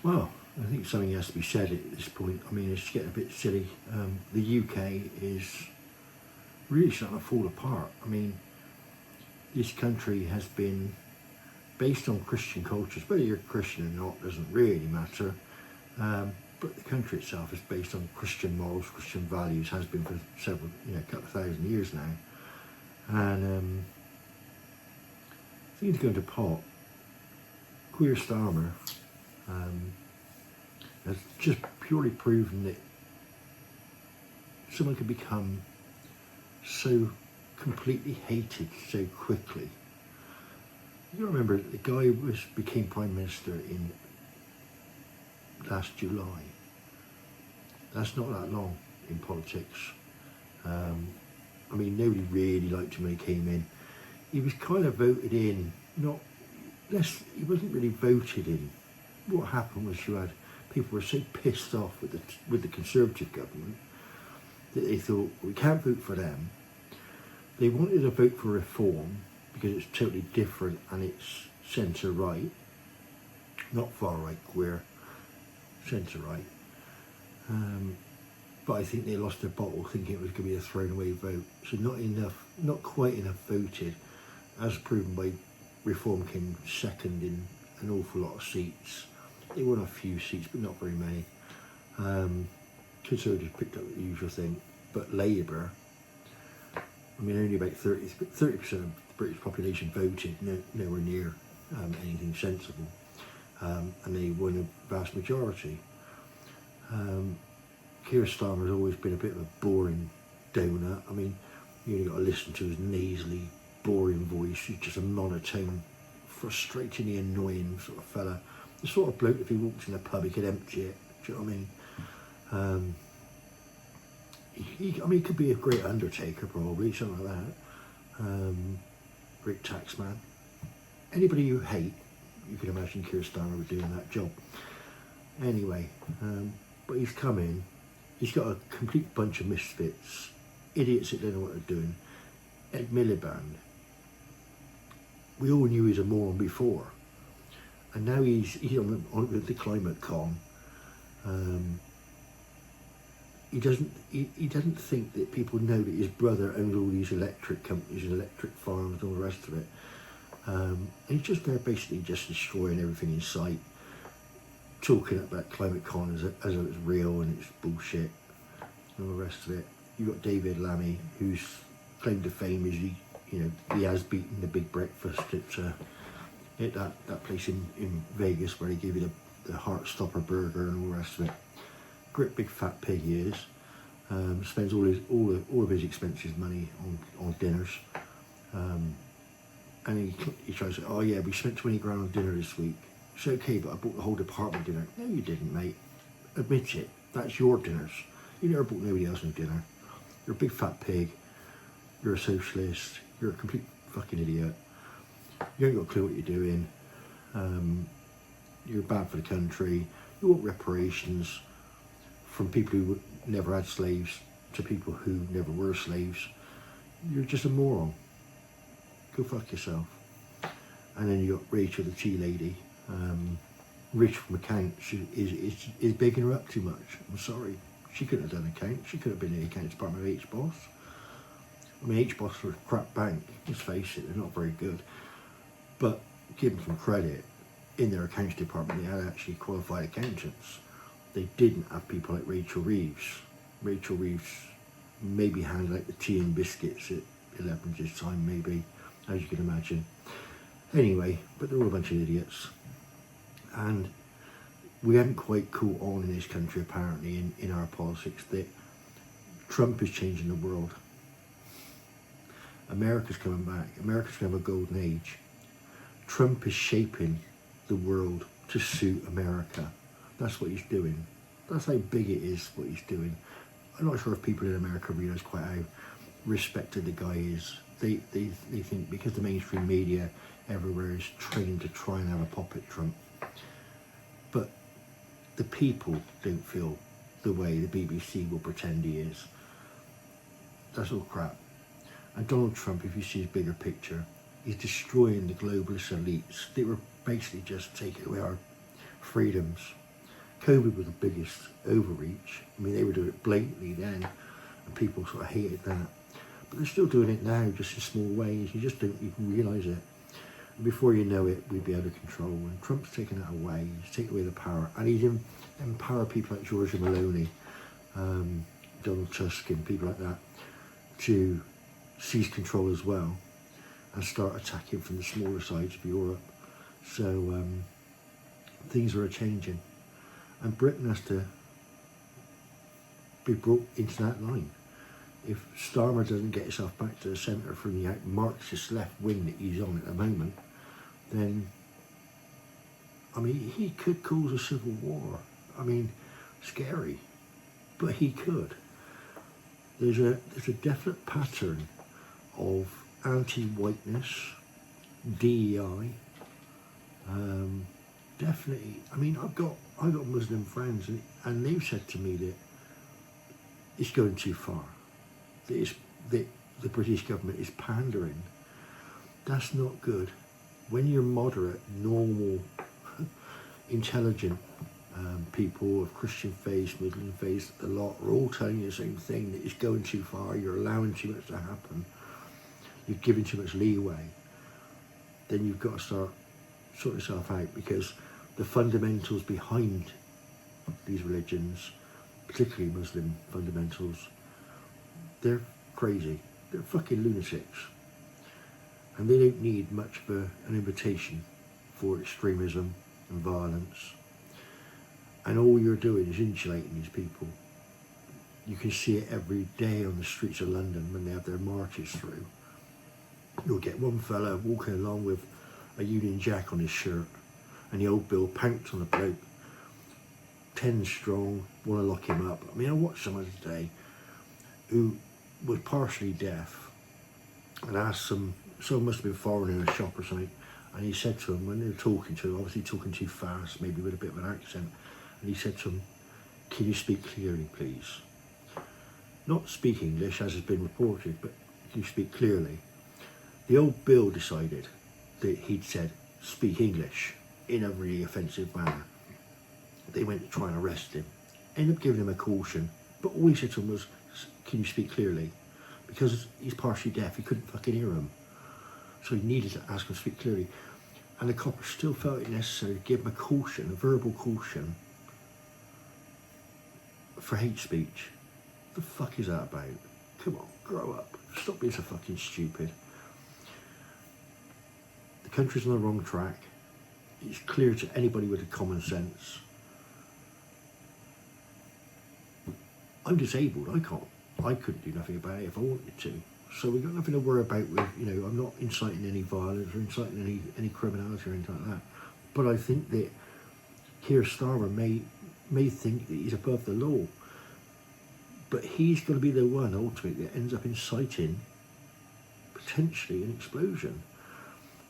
Well, I think something has to be said at this point. I mean, it's getting a bit silly. The UK is really starting to fall apart. I mean, this country has been based on Christian cultures. Whether you're Christian or not doesn't really matter. But the country itself is based on Christian morals, Christian values, has been for several, a couple of thousand years now. And things going to pot. Queer Starmer has just purely proven that someone can become so completely hated so quickly. You remember the guy became Prime Minister in last July. That's not that long in politics. I mean, nobody really liked him when he came in. He was kind of voted in, he wasn't really voted in. What happened was you had people were so pissed off with the Conservative government that they thought, we can't vote for them. They wanted to vote for reform because it's totally different and it's centre-right, not far-right, queer, centre-right. But I think they lost their bottle thinking it was going to be a thrown-away vote. So not quite enough voted, as proven by Reform came second in an awful lot of seats. They won a few seats, but not very many. Conservatives picked up the usual thing, but Labour, I mean, only about 30% of the British population voted, nowhere near anything sensible, and they won a vast majority. Kier Starmer has always been a bit of a boring donut. I mean, you only got to listen to his nasally, boring voice. He's just a monotone, frustratingly annoying sort of fella. The sort of bloke, if he walks in a pub, he could empty it. Do you know what I mean? He could be a great undertaker, probably, something like that. Great taxman. Anybody you hate, you can imagine Kier Starmer was doing that job. Anyway, but he's come in. He's got a complete bunch of misfits, idiots that don't know what they're doing. Ed Miliband, we all knew he was a moron before, and now he's on the climate con. He doesn't think that people know that his brother owns all these electric companies and electric farms and all the rest of it. And he's just there basically just destroying everything in sight, talking about climate con as if it's real and it's bullshit and all the rest of it. You've got David Lammy, whose claim to fame is he has beaten the Big Breakfast at that place in Vegas where they give you the Heartstopper burger and all the rest of it. Great big fat pig he is. Spends all of his expenses money on dinners. And he tries to say, oh yeah, we spent 20 grand on dinner this week. It's okay, but I bought the whole department dinner. No, you didn't, mate. Admit it. That's your dinners. You never bought nobody else no dinner. You're a big fat pig. You're a socialist. You're a complete fucking idiot. You ain't got a clue what you're doing. You're bad for the country. You want reparations from people who never had slaves to people who never were slaves. You're just a moron. Go fuck yourself. And then you got Rachel, the tea lady. Rich from accounts is bigging her up too much. I'm sorry. She couldn't have done accounts. She could have been in the accounts department of HBOS. I mean, HBOS were a crap bank. Let's face it, they're not very good. But give them some credit. In their accounts department, they had actually qualified accountants. They didn't have people like Rachel Reeves. Rachel Reeves maybe handed out the tea and biscuits at 11's time, maybe, as you can imagine. Anyway, but they're all a bunch of idiots. And we haven't quite caught on in this country, apparently, in our politics, that Trump is changing the world. America's coming back. America's going to have a golden age. Trump is shaping the world to suit America. That's what he's doing. That's how big it is, what he's doing. I'm not sure if people in America realise quite how respected the guy is. They think because the mainstream media everywhere is trained to try and have a pop at Trump. But the people don't feel the way the BBC will pretend he is. That's all crap. And Donald Trump, if you see his bigger picture, he's destroying the globalist elites. They were basically just taking away our freedoms. COVID was the biggest overreach. I mean, they were doing it blatantly then, and people sort of hated that. But they're still doing it now, just in small ways. You just don't even realise it. And before you know it, we'd be out of control. And Trump's taken that away. He's taken away the power. And he's empowered people like Giorgia Meloni, Donald Tusk and people like that to seize control as well and start attacking from the smaller sides of Europe. So things are changing. And Britain has to be brought into that line. If Starmer doesn't get himself back to the centre from the Marxist left wing that he's on at the moment, then, I mean, he could cause a civil war. I mean, scary, but he could. There's a definite pattern of anti-whiteness, DEI. Definitely. I mean, I've got Muslim friends, and they've said to me that it's going too far. That the British government is pandering. That's not good. When you're moderate, normal, intelligent people of Christian faith, Muslim faith, a lot are all telling you the same thing, that it's going too far, you're allowing too much to happen, you're giving too much leeway, then you've got to start sorting yourself out, because the fundamentals behind these religions, particularly Muslim fundamentals, they're crazy. They're fucking lunatics. And they don't need much of an invitation for extremism and violence. And all you're doing is insulating these people. You can see it every day on the streets of London when they have their marches through. You'll get one fella walking along with a Union Jack on his shirt, and the old Bill pounced on the bloke, 10 strong, want to lock him up. I mean, I watched someone today who was partially deaf and asked someone must have been foreign in a shop or something, and he said to him, when they were talking to him, obviously talking too fast, maybe with a bit of an accent, and he said to him, "Can you speak clearly, please?" Not speak English as has been reported, but can you speak clearly? The old Bill decided that he'd said, "Speak English," in a really offensive manner. They went to try and arrest him, ended up giving him a caution, but all he said to him was, "Can you speak clearly?" Because he's partially deaf, he couldn't fucking hear him. So he needed to ask him to speak clearly. And the coppers still felt it necessary to give him a caution, a verbal caution, for hate speech. What the fuck is that about? Come on, grow up. Stop being so fucking stupid. The country's on the wrong track. It's clear to anybody with a common sense. I'm disabled, I couldn't do nothing about it if I wanted to. So we've got nothing to worry about with, I'm not inciting any violence or inciting any criminality or anything like that. But I think that Kier Starmer may think that he's above the law. But he's going to be the one, ultimately, that ends up inciting, potentially, an explosion.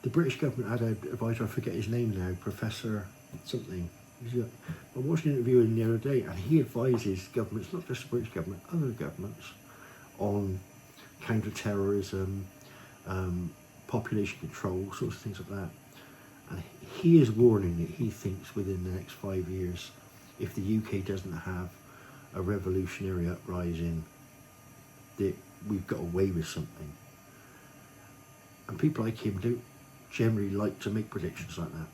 The British government had an advisor, I forget his name now, Professor something. I watched an interview with him the other day, and he advises governments, not just the British government, other governments, on counter-terrorism, population control, sorts of things like that. And he is warning that he thinks within the next 5 years, if the UK doesn't have a revolutionary uprising, that we've got away with something. And people like him don't generally like to make predictions like that,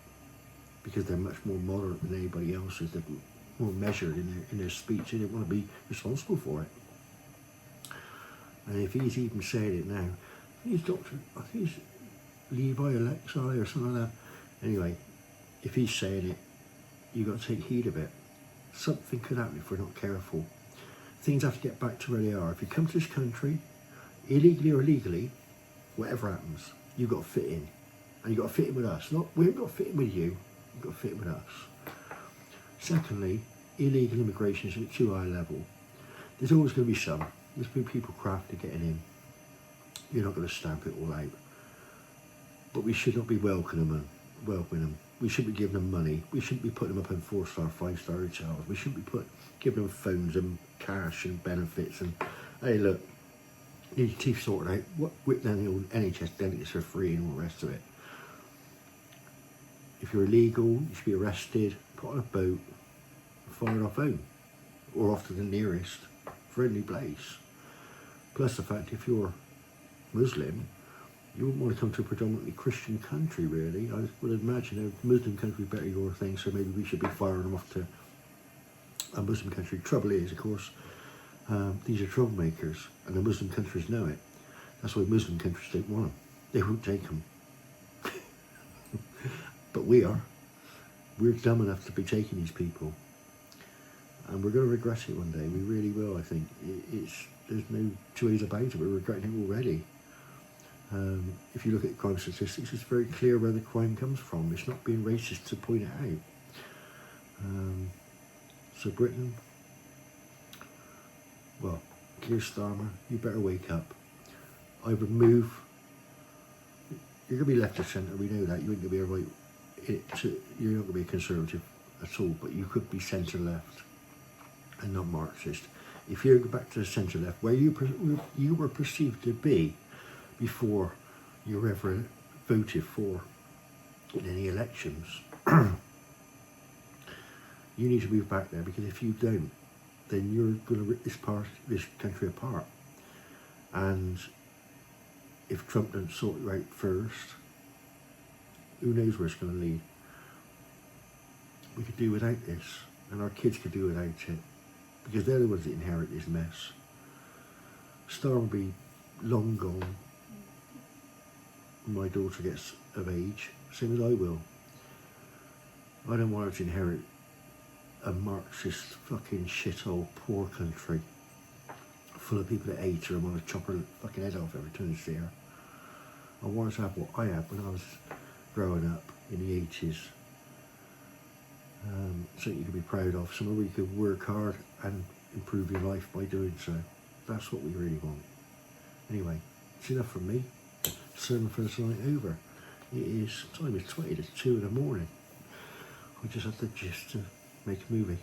because they're much more moderate than anybody else. They're more measured in their speech. They don't want to be responsible for it. And if he's even saying it now, I think he's Levi Alexei or something like that. Anyway, if he's saying it, you've got to take heed of it. Something could happen if we're not careful. Things have to get back to where they are. If you come to this country, illegally or legally, whatever happens, you've got to fit in. And you've got to fit in with us. We haven't got to fit in with you, you've got to fit in with us. Secondly, illegal immigration is at too high a level. There's always going to be some. There's been people crafty getting in. You're not going to stamp it all out. But we should not be welcoming them. We shouldn't be giving them money. We shouldn't be putting them up in 4-star, 5-star hotels. We shouldn't be giving them phones and cash and benefits and, hey look, need your teeth sorted out. Whip down the old NHS dentists for free and all the rest of it. If you're illegal, you should be arrested, put on a boat, fired off home, or off to the nearest friendly place. Plus the fact if you're Muslim, you wouldn't want to come to a predominantly Christian country, really. I would imagine a Muslim country better your thing, so maybe we should be firing them off to a Muslim country. Trouble is, of course, these are troublemakers, and the Muslim countries know it. That's why Muslim countries don't want them. They won't take them. But we are. We're dumb enough to be taking these people. And we're going to regret it one day. We really will, I think. There's no two ways about it. We're regretting it already. If you look at crime statistics, it's very clear where the crime comes from. It's not being racist to point it out. So Britain, well, Kier Starmer, you better wake up. I would move. You're going to be left of centre, we know that. You ain't going to be a right. You're not going to be a conservative at all, but you could be centre left and not Marxist. If you go back to the centre left, where you were perceived to be before you were ever voted for in any elections, you need to move back there, because if you don't, then you're going to rip this country apart. And if Trump don't sort it out first, who knows where it's going to lead. We could do without this, and our kids could do without it, because they're the ones that inherit this mess. Star will be long gone when my daughter gets of age, same as I will. I don't want her to inherit a Marxist fucking shithole poor country full of people that hate her and want to chop her fucking head off every time they see her. I want her to have what I had when I was growing up in the 80s. Something you can be proud of, somewhere where you can work hard and improve your life by doing so. That's what we really want. Anyway, it's enough from me. Sermon for the night over. Time is 20 to 2 in the morning. I just had the gist to make a movie.